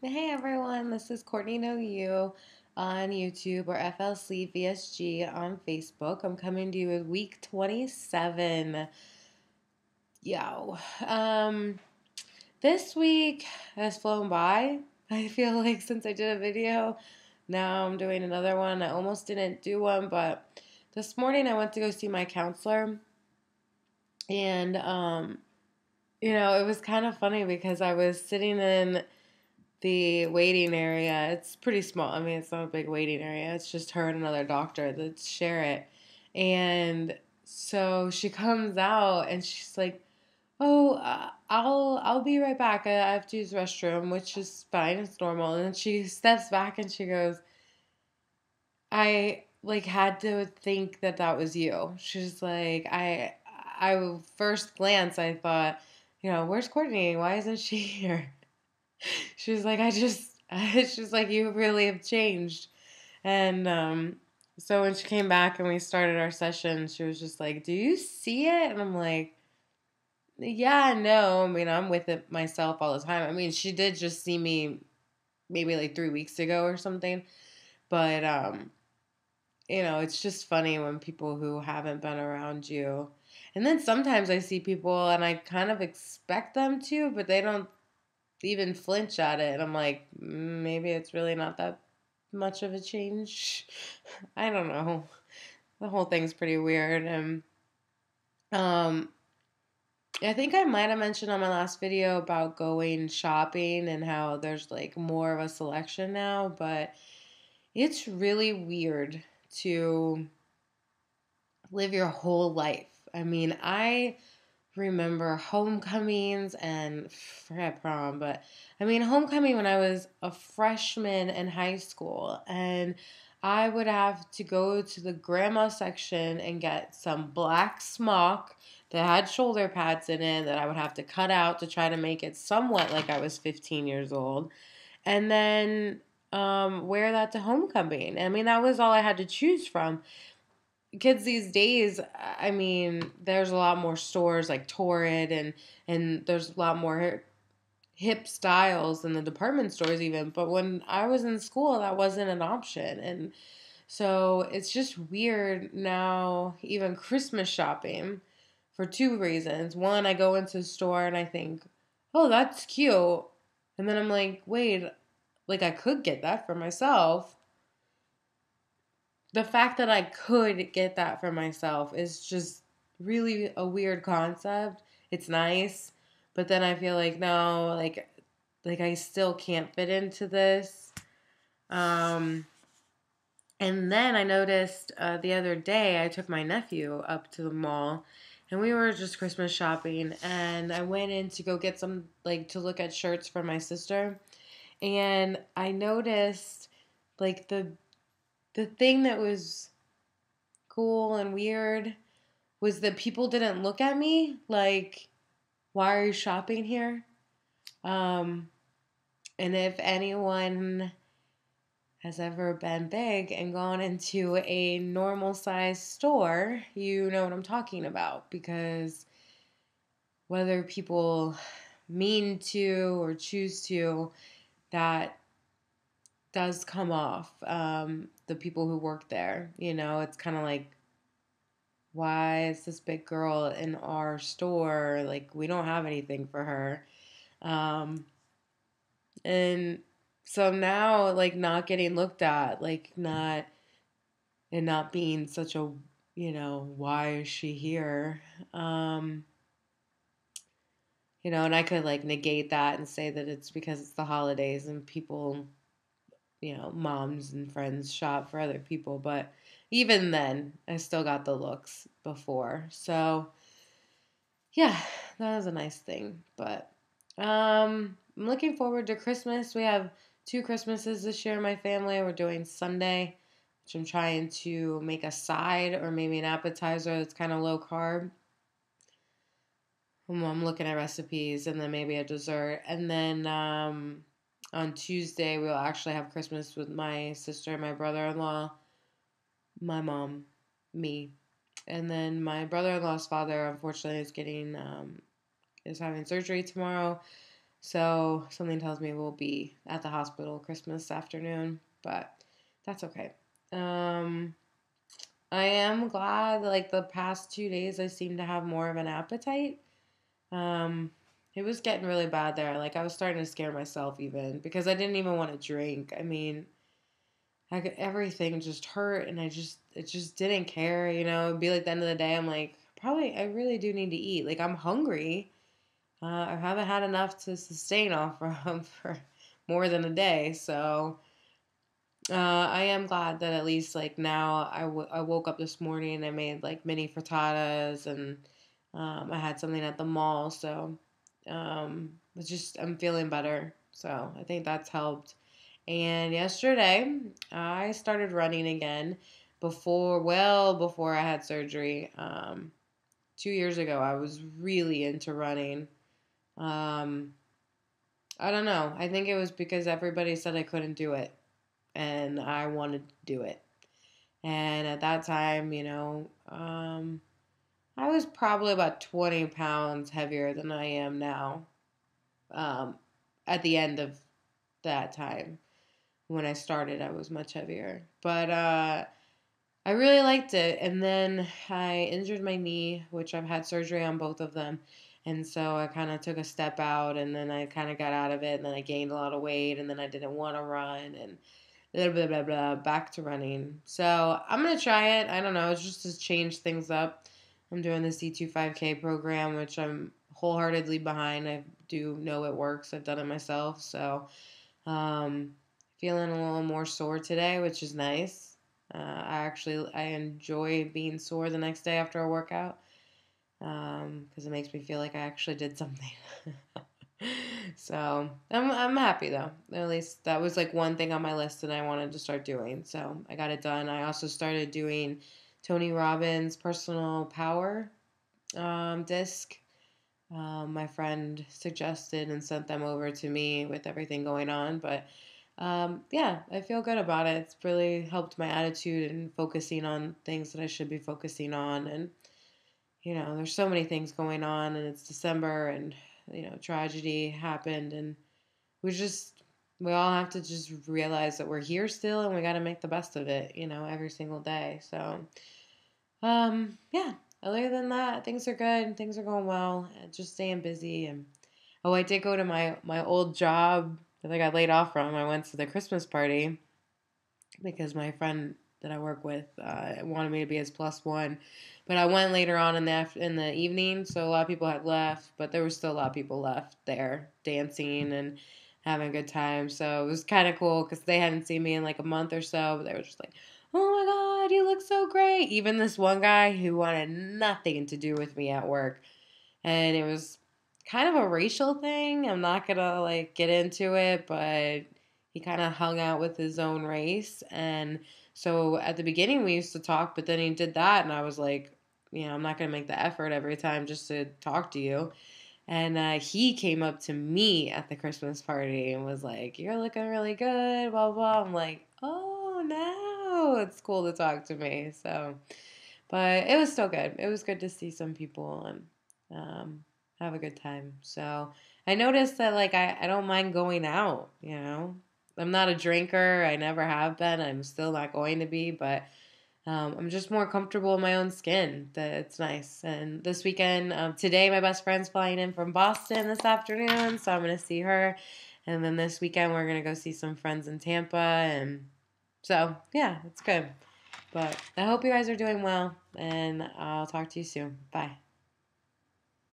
Hey everyone, this is Courtney Know You on YouTube or FLC VSG on Facebook. I'm coming to you with week 27. Yo. This week has flown by. I feel like since I did a video, now I'm doing another one. I almost didn't do one, but this morning I went to go see my counselor and it was kind of funny because I was sitting in the waiting area. It's pretty small. I mean, it's not a big waiting area. It's just her and another doctor that share it. And so she comes out and she's like, "Oh, I'll be right back. I have to use the restroom," which is fine. It's normal. And then she steps back and she goes, "I like had to think that that was you." She's like, I first glance I thought, where's Courtney? Why isn't she here?" She was like, she's like, "You really have changed." And so when she came back and we started our session, she was just like, "Do you see it?" And I'm like, "Yeah, no. I mean, I'm with it myself all the time. I mean, she did just see me maybe like 3 weeks ago or something. But, it's just funny when people who haven't been around you. And then sometimes I see people and I kind of expect them to, but they don't even flinch at it. And I'm like, maybe it's really not that much of a change." I don't know. The whole thing's pretty weird. And um, I think I might have mentioned on my last video about going shopping and how there's like more of a selection now, but it's really weird to live your whole life. I mean, I remember homecomings and forget prom, but I mean homecoming when I was a freshman in high school, and I would have to go to the grandma section and get some black smock that had shoulder pads in it that I would have to cut out to try to make it somewhat like I was 15 years old, and then wear that to homecoming. I mean, that was all I had to choose from. Kids these days, I mean, there's a lot more stores like Torrid, and there's a lot more hip styles in the department stores even. But when I was in school, that wasn't an option. And so it's just weird now, even Christmas shopping, for two reasons. One, I go into the store and I think, "Oh, that's cute." And then I'm like, "Wait, like I could get that for myself." The fact that I could get that for myself is just really a weird concept. It's nice, but then I feel like no, like I still can't fit into this. Um, and then I noticed the other day I took my nephew up to the mall, and we were just Christmas shopping, and I went in to go get some like to look at shirts for my sister, and I noticed like the thing that was cool and weird was that people didn't look at me like, "Why are you shopping here?" Um, and if anyone has ever been big and gone into a normal size store, you know what I'm talking about, because whether people mean to or choose to, that does come off. The people who work there, it's kind of like, why is this big girl in our store? Like, we don't have anything for her. Um, and so now, like, not getting looked at, like, not being such a, why is she here? Um, and I could, like, negate that and say that it's because it's the holidays and people, moms and friends shop for other people. But even then, I still got the looks before. So, yeah, that was a nice thing. But I'm looking forward to Christmas. We have two Christmases this year in my family. We're doing Sunday, which I'm trying to make a side or maybe an appetizer that's kind of low carb. I'm looking at recipes, and then maybe a dessert. And then on Tuesday, we'll actually have Christmas with my sister, my brother in law, my mom, me. And then my brother in law's father, unfortunately, is having surgery tomorrow. So something tells me we'll be at the hospital Christmas afternoon, but that's okay. Um, I am glad like the past 2 days I seem to have more of an appetite. Um, it was getting really bad there. Like I was starting to scare myself even because I didn't even want to drink. I mean, everything just hurt and it just didn't care, you know. It'd be like the end of the day I'm like, probably I really do need to eat. Like I'm hungry. I haven't had enough to sustain off from for more than a day. So I am glad that at least like now I woke up this morning and I made like mini frittatas and I had something at the mall. So it's just I'm feeling better. So I think that's helped. And yesterday I started running again well before I had surgery. 2 years ago I was really into running. Um, I don't know. I think it was because everybody said I couldn't do it, and I wanted to do it. And at that time, I was probably about 20 pounds heavier than I am now. Um, at the end of that time, when I started, I was much heavier. But I really liked it. And then I injured my knee, which I've had surgery on both of them. And so I kind of took a step out and then I kind of got out of it. And then I gained a lot of weight and then I didn't want to run and blah, blah, blah, blah, back to running. So I'm going to try it. I don't know. It's just to change things up. I'm doing the C2 5K program, which I'm wholeheartedly behind. I do know it works. I've done it myself. So um, feeling a little more sore today, which is nice. I enjoy being sore the next day after a workout because it makes me feel like I actually did something. So I'm happy though. At least that was like one thing on my list that I wanted to start doing. So I got it done. I also started doing Tony Robbins' personal power disc. My friend suggested and sent them over to me with everything going on, but yeah, I feel good about it. It's really helped my attitude and focusing on things that I should be focusing on. And, there's so many things going on, and it's December, and, tragedy happened. And we all have to just realize that we're here still and we got to make the best of it, every single day. So, yeah, other than that, things are good. Things are going well. Just staying busy. And, oh, I did go to my old job that I got laid off from. I went to the Christmas party because my friend that I work with wanted me to be his plus one. But I went later on in the evening, so a lot of people had left, but there was still a lot of people left there dancing and having a good time. So it was kind of cool because they hadn't seen me in like a month or so, but they were just like, "Oh my God, you look so great!" Even this one guy who wanted nothing to do with me at work, and it was kind of a racial thing. I'm not gonna like get into it, but he kind of hung out with his own race. And so at the beginning we used to talk, but then he did that and I was like, I'm not going to make the effort every time just to talk to you. And he came up to me at the Christmas party and was like, "You're looking really good, blah, blah." I'm like, "Oh, no, it's cool to talk to me." So, but it was still good. It was good to see some people and have a good time. So I noticed that, like, I don't mind going out. I'm not a drinker. I never have been. I'm still not going to be, but I'm just more comfortable in my own skin. That it's nice. And this weekend, today, my best friend's flying in from Boston this afternoon, so I'm gonna see her. And then this weekend, we're gonna go see some friends in Tampa, and so yeah, it's good. But I hope you guys are doing well, and I'll talk to you soon. Bye.